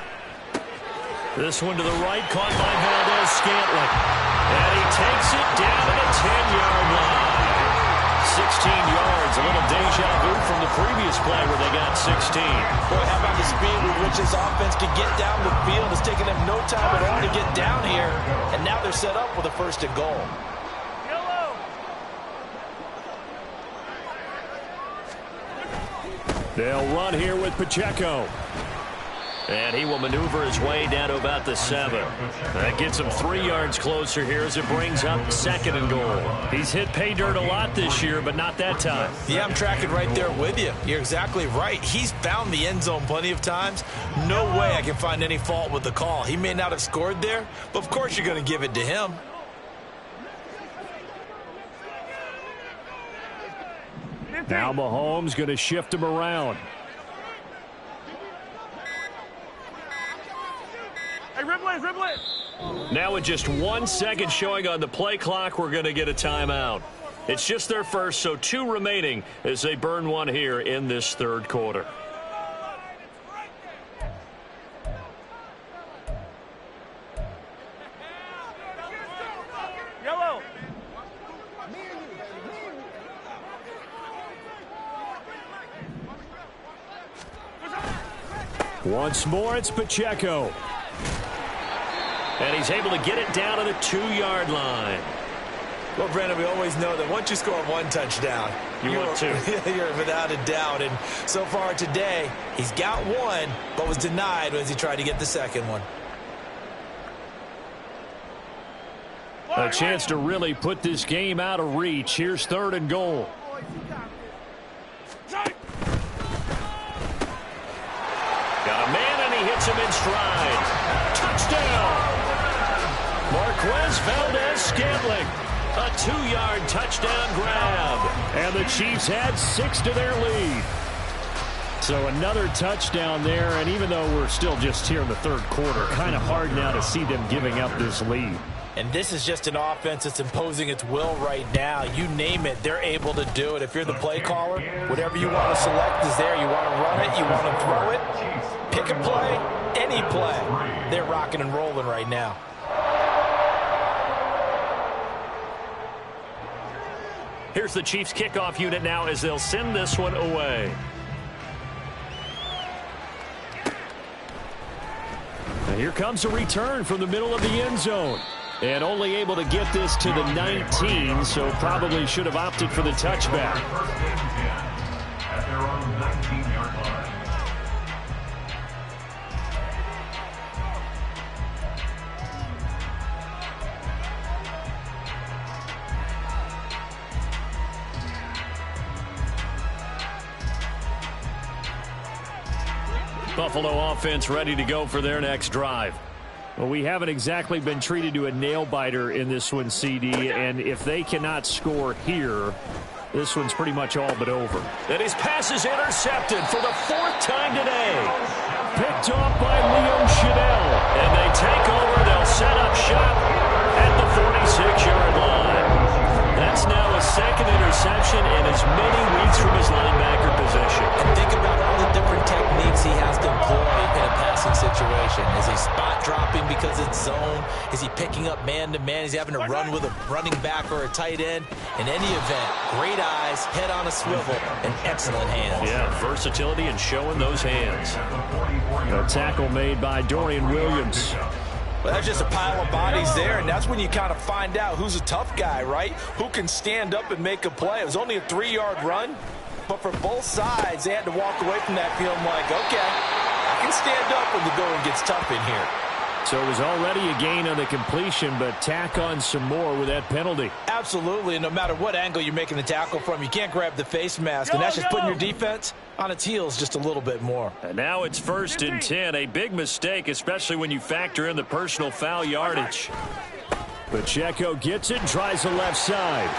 This one to the right, caught by Valdes-Scantling. And he takes it down to the 10-yard line. 16 yards, a little deja vu from the previous play where they got 16. Boy, how about the speed with which this offense can get down the field? It's taken them no time at all to get down here. And now they're set up with a 1st and goal. They'll run here with Pacheco. And he will maneuver his way down to about the 7. That gets him 3 yards closer here as it brings up 2nd and goal. He's hit pay dirt a lot this year, but not that time. Yeah, I'm tracking right there with you. You're exactly right. He's found the end zone plenty of times. No way I can find any fault with the call. He may not have scored there, but of course you're going to give it to him. Now Mahomes going to shift him around. Now with just 1 second showing on the play clock, we're going to get a timeout. It's just their first, so 2 remaining as they burn one here in this 3rd quarter. Yellow. Once more, it's Pacheco. And he's able to get it down to the 2-yard line. Well, Brandon, we always know that once you score 1 touchdown, you want 2. You're without a doubt. And so far today, he's got 1, but was denied as he tried to get the 2nd one. A chance to really put this game out of reach. Here's 3rd and goal. Got a man, and he hits him in stride. Touchdown! Marquez Valdes-Scantling. A 2-yard touchdown grab. And the Chiefs add 6 to their lead. So another touchdown there, and even though we're still just here in the 3rd quarter, kind of hard now to see them giving up this lead. And this is just an offense that's imposing its will right now. You name it, they're able to do it. If you're the play caller, whatever you want to select is there. You want to run it, you want to throw it, pick a play, any play. They're rocking and rolling right now. Here's the Chiefs kickoff unit now as they'll send this one away. And here comes a return from the middle of the end zone. And only able to get this to the 19, so probably should have opted for the touchback. At their own 19-yard line. Buffalo offense ready to go for their next drive. Well, we haven't exactly been treated to a nail-biter in this one, CD, and if they cannot score here, this one's pretty much all but over. And his pass is intercepted for the 4th time today. Picked off by Leo Chanel. And they take over. They'll set up shop at the 46-yard line. That's now a 2nd interception in as many weeks from his linebacker position. And think about all the different techniques he has to employ in a passing situation. Is he spot dropping because it's zone? Is he picking up man-to-man? Is he having to run with a running back or a tight end? In any event, great eyes, head on a swivel, and excellent hands. Yeah, versatility and showing those hands. A tackle made by Dorian Williams. Well, that's just a pile of bodies there, and that's when you kind of find out who's a tough guy, right? Who can stand up and make a play. It was only a 3-yard run, but for both sides, they had to walk away from that feeling like, okay, I can stand up when the going gets tough in here. So it was already a gain on the completion, but tack on some more with that penalty. Absolutely, and no matter what angle you're making the tackle from, you can't grab the face mask, and that's just putting your defense on its heels just a little bit more. And now it's 1st and 10, a big mistake, especially when you factor in the personal foul yardage. Pacheco gets it and tries the left side.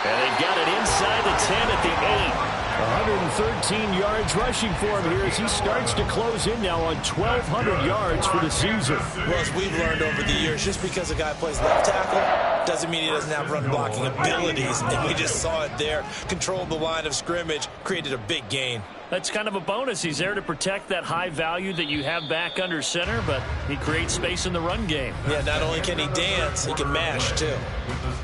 And they've got it inside the 10 at the 8. 113 yards rushing for him here as he starts to close in now on 1,200 yards for the season. Well, as we've learned over the years, just because a guy plays left tackle doesn't mean he doesn't have run blocking abilities. And we just saw it there. Controlled the line of scrimmage, created a big gain. That's kind of a bonus. He's there to protect that high value that you have back under center, but he creates space in the run game. Yeah, not only can he dance, he can mash too.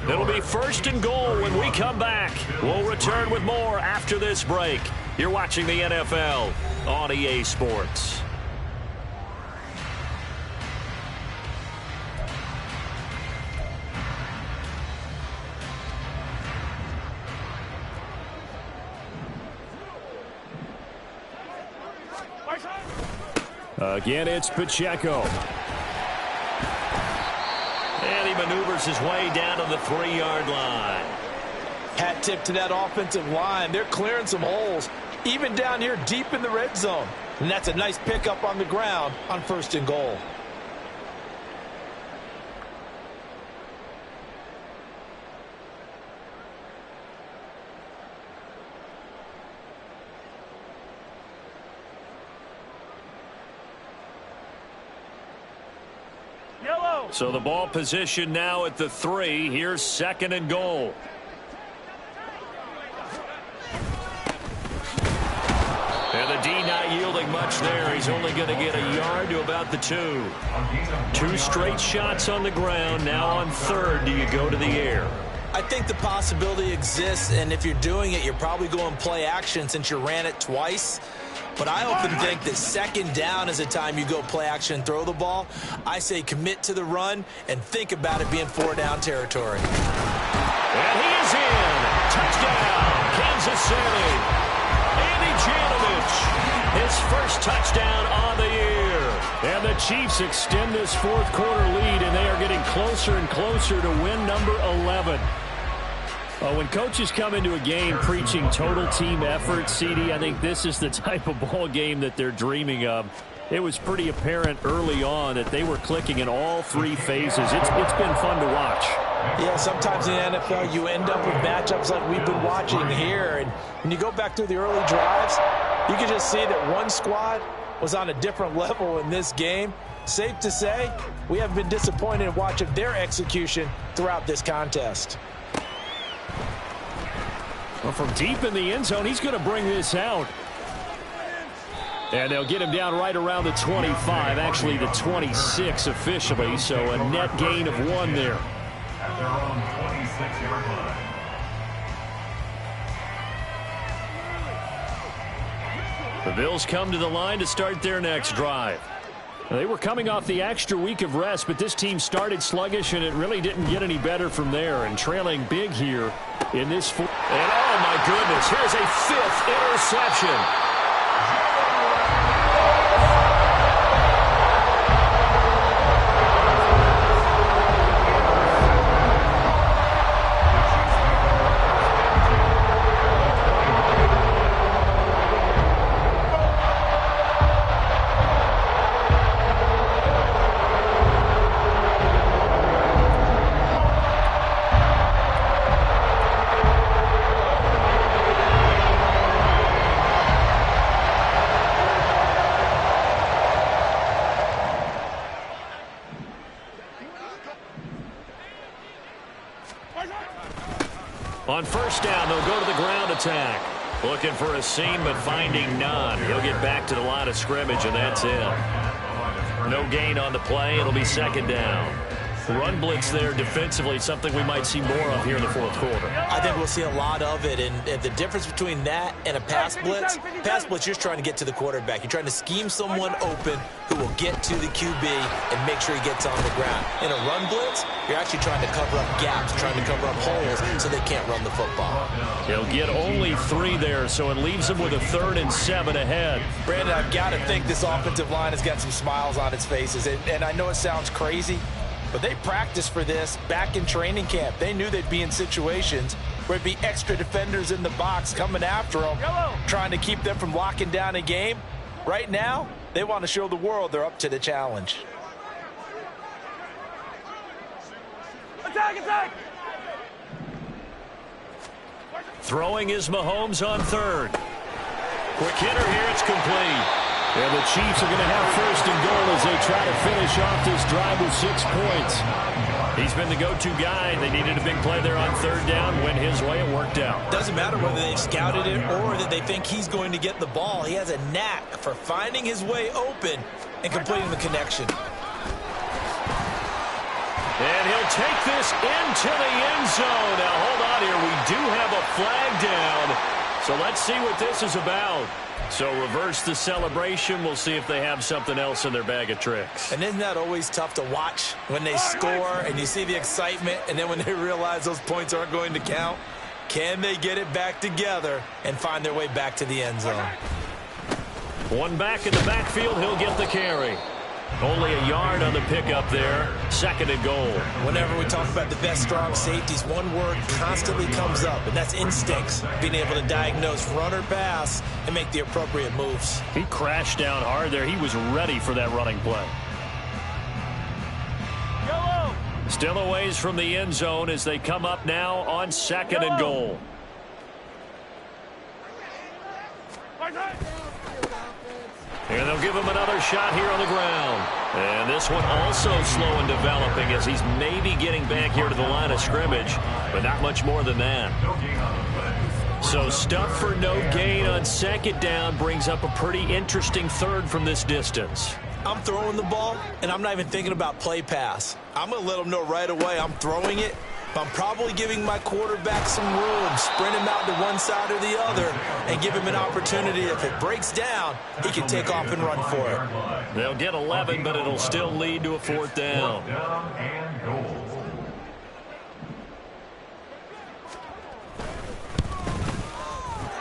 It'll be 1st and goal when we come back. We'll return with more after this break. You're watching the NFL on EA Sports. Again, it's Pacheco. And he maneuvers his way down to the 3-yard line. Hat tip to that offensive line. They're clearing some holes, even down here deep in the red zone. And that's a nice pickup on the ground on 1st and goal. So the ball position now at the 3. Here's 2nd and goal. And the D not yielding much there. He's only going to get a yard to about the 2. 2 straight shots on the ground. Now on 3rd, do you go to the air? I think the possibility exists, and if you're doing it, you're probably going play action since you ran it twice. But I often think that 2nd down is the time you go play action and throw the ball. I say commit to the run and think about it being 4-down territory. And he is in. Touchdown, Kansas City. Andy Janovich, his first touchdown on the year. And the Chiefs extend this 4th quarter lead, and they are getting closer and closer to win number 11. When coaches come into a game preaching total team effort, CD, I think this is the type of ball game that they're dreaming of. It was pretty apparent early on that they were clicking in all 3 phases. It's been fun to watch. Yeah, sometimes in the NFL you end up with matchups like we've been watching here. And when you go back through the early drives, you can just see that one squad was on a different level in this game. Safe to say, we haven't been disappointed in watching their execution throughout this contest. Well, from deep in the end zone, he's going to bring this out. And they'll get him down right around the 25, actually the 26 officially, so a net gain of 1 there. At their own 26-yard line. The Bills come to the line to start their next drive. They were coming off the extra week of rest, but this team started sluggish, and it really didn't get any better from there. And trailing big here in this. And oh, my goodness, here's a 5th interception. On 1st down, they'll go to the ground attack. Looking for a seam, but finding none. He'll get back to the line of scrimmage, and that's it. No gain on the play. It'll be 2nd down. run blitz there defensively, something we might see more of here in the fourth quarter. I think we'll see a lot of it, and the difference between that and a pass blitz, you're trying to get to the quarterback. You're trying to scheme someone open who will get to the QB and make sure he gets on the ground. In a run blitz, you're actually trying to cover up gaps, trying to cover up holes so they can't run the football. He'll get only 3 there, so it leaves him with a 3rd and 7 ahead. Brandon, I've got to think this offensive line has got some smiles on its faces, and I know it sounds crazy, but they practiced for this back in training camp. They knew they'd be in situations where it'd be extra defenders in the box coming after them, trying to keep them from locking down a game. Right now, they want to show the world they're up to the challenge. Attack, attack! Throwing is Mahomes on 3rd. Quick hitter here, it's complete. And the Chiefs are going to have 1st and goal as they try to finish off this drive with 6 points. He's been the go-to guy. They needed a big play there on 3rd down. Went his way, it worked out. Doesn't matter whether they've scouted it or that they think he's going to get the ball. He has a knack for finding his way open and completing the connection. And he'll take this into the end zone. Now, hold on here. We do have a flag down. So let's see what this is about. So reverse the celebration. We'll see if they have something else in their bag of tricks. And isn't that always tough to watch when they score and you see the excitement, and then when they realize those points aren't going to count? Can they get it back together and find their way back to the end zone? One back in the backfield. He'll get the carry. Only a yard on the pickup there. 2nd and goal. Whenever we talk about the best strong safeties, one word constantly comes up, and that's instincts. Being able to diagnose run or pass and make the appropriate moves. He crashed down hard there. He was ready for that running play. Yellow! Still a ways from the end zone as they come up now on 2nd and goal. And they'll give him another shot here on the ground. And this one also slow in developing as he's maybe getting back here to the line of scrimmage, but not much more than that. So stuff for no gain on 2nd down brings up a pretty interesting 3rd from this distance. I'm throwing the ball, and I'm not even thinking about play pass. I'm going to let them know right away I'm throwing it. I'm probably giving my quarterback some room, sprint him out to one side or the other, and give him an opportunity. If it breaks down, he can take off and run for it. They'll get 11, but it'll still lead to a 4th down.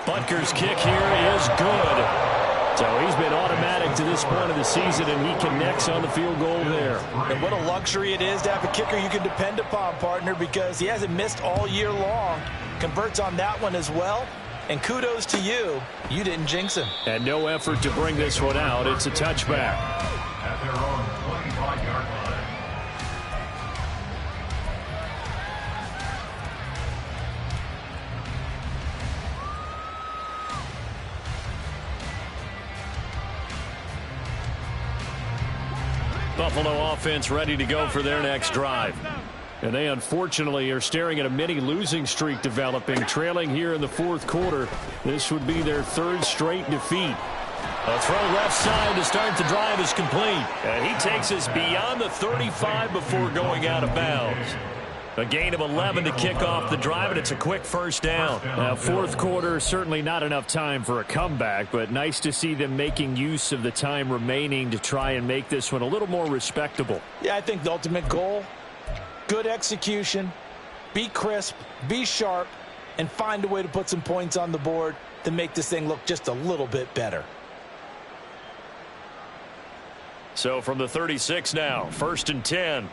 Butker's kick here is good. So he's been automatic to this point of the season, and he connects on the field goal there. And what a luxury it is to have a kicker you can depend upon, partner, because he hasn't missed all year long. Converts on that one as well. And kudos to you. You didn't jinx him. And no effort to bring this one out. It's a touchback. At their own 25-yard line. Buffalo offense ready to go for their next drive. And they unfortunately are staring at a mini losing streak developing, trailing here in the 4th quarter. This would be their 3rd straight defeat. A throw left side to start the drive is complete. And he takes us beyond the 35 before going out of bounds. A gain of 11 to kick off the drive, and it's a quick 1st down. Now, 4th quarter, certainly not enough time for a comeback, but nice to see them making use of the time remaining to try and make this one a little more respectable. Yeah, I think the ultimate goal, good execution, be crisp, be sharp, and find a way to put some points on the board to make this thing look just a little bit better. So from the 36 now, 1st and 10.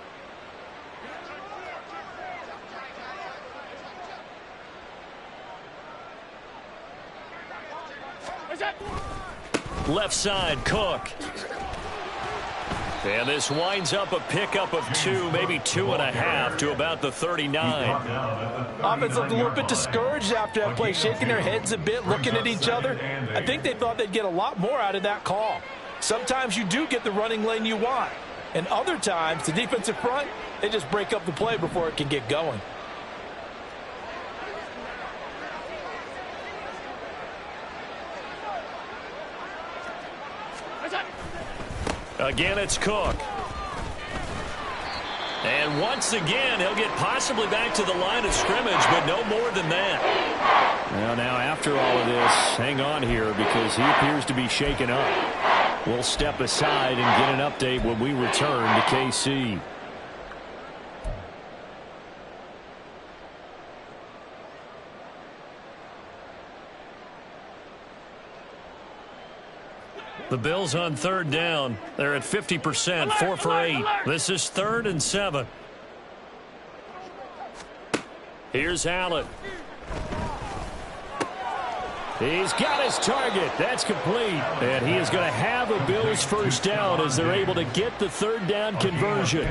Left side, Cook. And this winds up a pickup of 2, maybe 2.5 to about the 39. Offense looked a little bit discouraged after that play, shaking their heads a bit, looking at each other. I think they thought they'd get a lot more out of that call. Sometimes you do get the running lane you want. And other times, the defensive front, they just break up the play before it can get going. Again, it's Cook. And once again, he'll get possibly back to the line of scrimmage, but no more than that. Well, now after all of this, hang on here because he appears to be shaken up. We'll step aside and get an update when we return to KC. The Bills on third down. They're at 50%, 4 for 8. This is 3rd and 7. Here's Allen. He's got his target. That's complete. And he is going to have a Bills first down as they're able to get the third down conversion.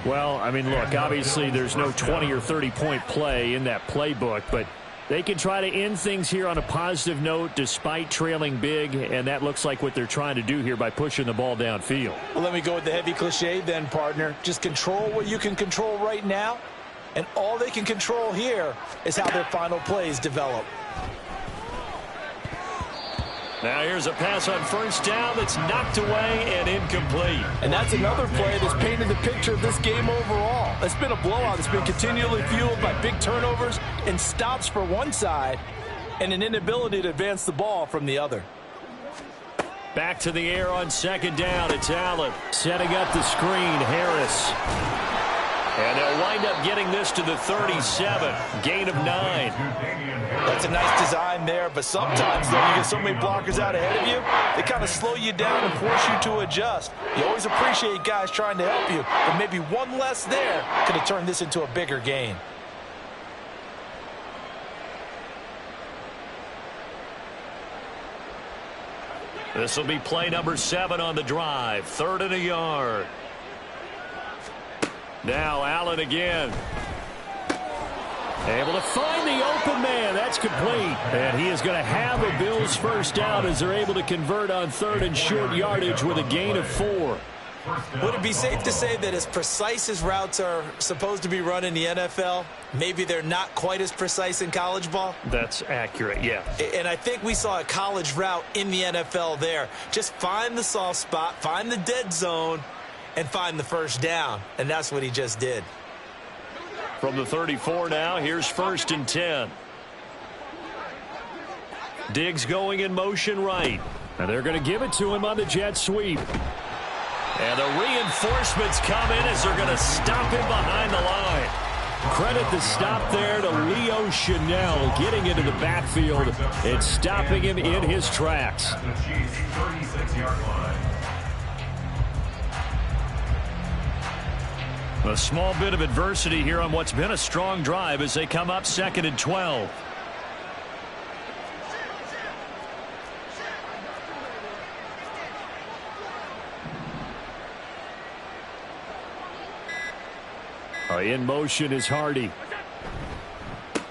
Well, I mean, look, obviously there's no 20 or 30-point play in that playbook, but they can try to end things here on a positive note despite trailing big, and that looks like what they're trying to do here by pushing the ball downfield. Well, let me go with the heavy cliche then, partner. Just control what you can control right now, and all they can control here is how their final plays develop. Now here's a pass on first down that's knocked away and incomplete. And that's another play that's painted the picture of this game overall. It's been a blowout. It's been continually fueled by big turnovers and stops for one side and an inability to advance the ball from the other. Back to the air on second down. It's Allen setting up the screen. Harris. And they'll wind up getting this to the 37. Gain of 9. That's a nice design there, but sometimes, though, you get so many blockers out ahead of you, they kind of slow you down and force you to adjust. You always appreciate guys trying to help you, but maybe one less there could have turned this into a bigger gain. This will be play number 7 on the drive. 3rd and a yard. Now Allen again. Able to find the open man. That's complete. And he is going to have a Bills first down as they're able to convert on 3rd and short yardage with a gain of 4. Would it be safe to say that as precise as routes are supposed to be run in the NFL, maybe they're not quite as precise in college ball? That's accurate, yeah. And I think we saw a college route in the NFL there. Just find the soft spot, find the dead zone, and find the first down. And that's what he just did. From the 34 now, here's 1st and 10. Diggs going in motion right. And they're going to give it to him on the jet sweep. And the reinforcements come in as they're going to stop him behind the line. Credit the stop there to Leo Chanel getting into the backfield and stopping him in his tracks. The Chiefs' 36-yard line. A small bit of adversity here on what's been a strong drive as they come up 2nd and 12. In motion is Hardy.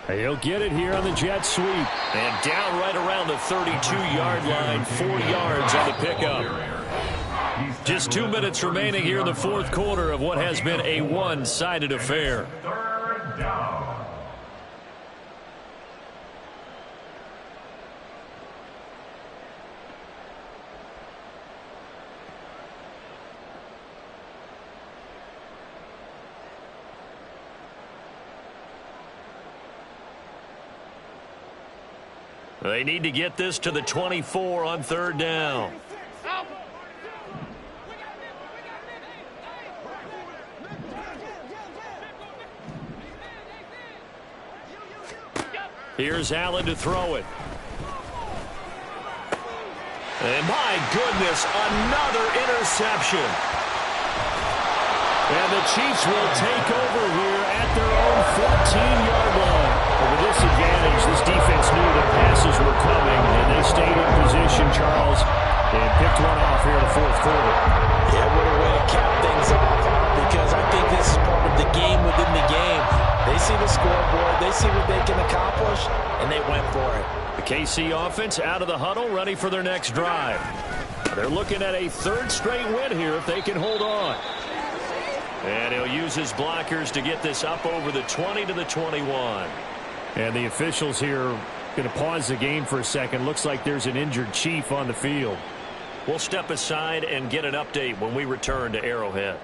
He'll get it here on the jet sweep. And down right around the 32-yard line, 4 yards on the pickup. Just 2 minutes remaining here in the 4th quarter of what has been a one-sided affair. 3rd down. They need to get this to the 24 on 3rd down. Here's Allen to throw it. And my goodness, another interception. And the Chiefs will take over here at their own 14-yard line. But with this advantage, this defense knew the passes were coming, and they stayed in position, Charles, and picked one off here in the 4th quarter. Yeah, what a way to cap things off, because I think this is part of the game within the game. They see the scoreboard, they see what they can accomplish, and they went for it. The KC offense out of the huddle, ready for their next drive. They're looking at a 3rd straight win here if they can hold on. And he'll use his blockers to get this up over the 20 to the 21. And the officials here going to pause the game for a second. Looks like there's an injured Chief on the field. We'll step aside and get an update when we return to Arrowhead.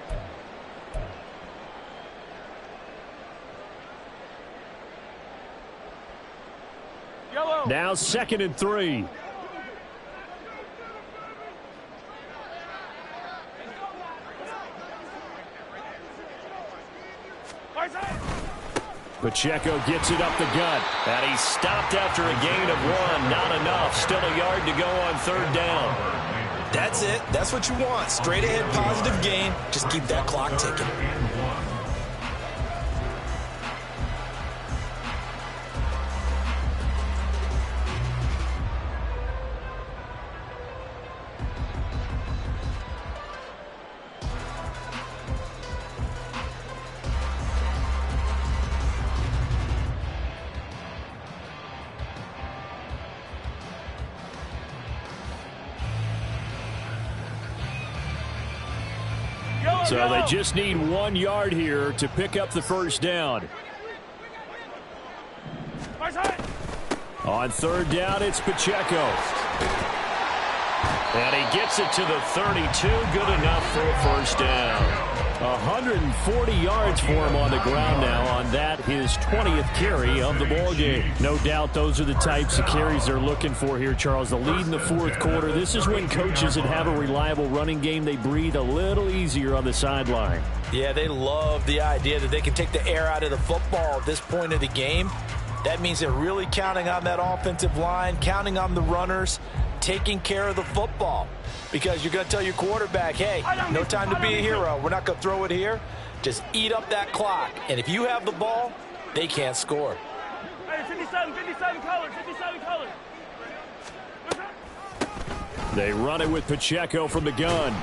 Now 2nd and 3. Pacheco gets it up the gut. And he's stopped after a gain of 1. Not enough. Still a yard to go on 3rd down. That's it. That's what you want. Straight ahead positive gain. Just keep that clock ticking. So they just need 1 yard here to pick up the 1st down. On 3rd down, it's Pacheco. And he gets it to the 32. Good enough for a 1st down. 140 yards for him on the ground now on that, his 20th carry of the ball game. No doubt those are the types of carries they're looking for here, Charles. The lead in the 4th quarter. This is when coaches that have a reliable running game, they breathe a little easier on the sideline. Yeah, they love the idea that they can take the air out of the football at this point of the game. That means they're really counting on that offensive line, counting on the runners, taking care of the football. Because you're going to tell your quarterback, hey, no time to be a hero. We're not going to throw it here. Just eat up that clock. And if you have the ball, they can't score. Hey, 57 colors, 57 colors. They run it with Pacheco from the gun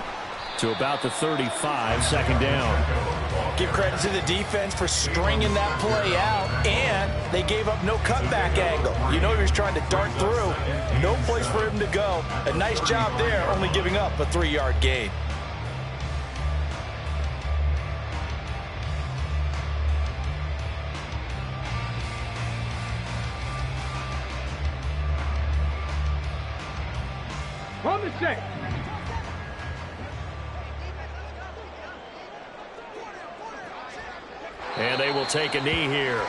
to about the 35, 2nd down. Give credit to the defense for stringing that play out, and they gave up no cutback angle. You know he was trying to dart through. No place for him to go. A nice job there, only giving up a 3-yard gain. Run the check. And they will take a knee here.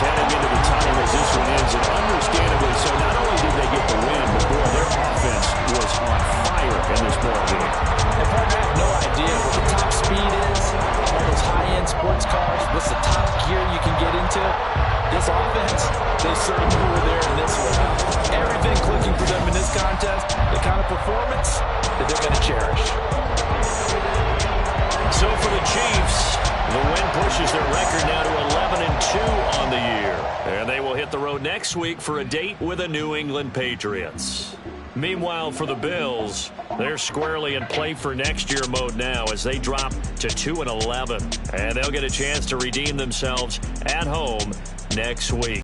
Heading into the time as this one is, and understandably so. Not only did they get the win, but boy, their offense was on fire in this ball game. And partner, I have no idea what the top speed is, all those high-end sports cars, what's the top gear you can get into. This offense, they certainly were there in this one. Everything clicking for them in this contest, the kind of performance that they're going to cherish. So for the Chiefs, the win pushes their record now to 11-2 on the year. And they will hit the road next week for a date with the New England Patriots. Meanwhile, for the Bills, they're squarely in play for next year mode now as they drop to 2-11. And they'll get a chance to redeem themselves at home next week.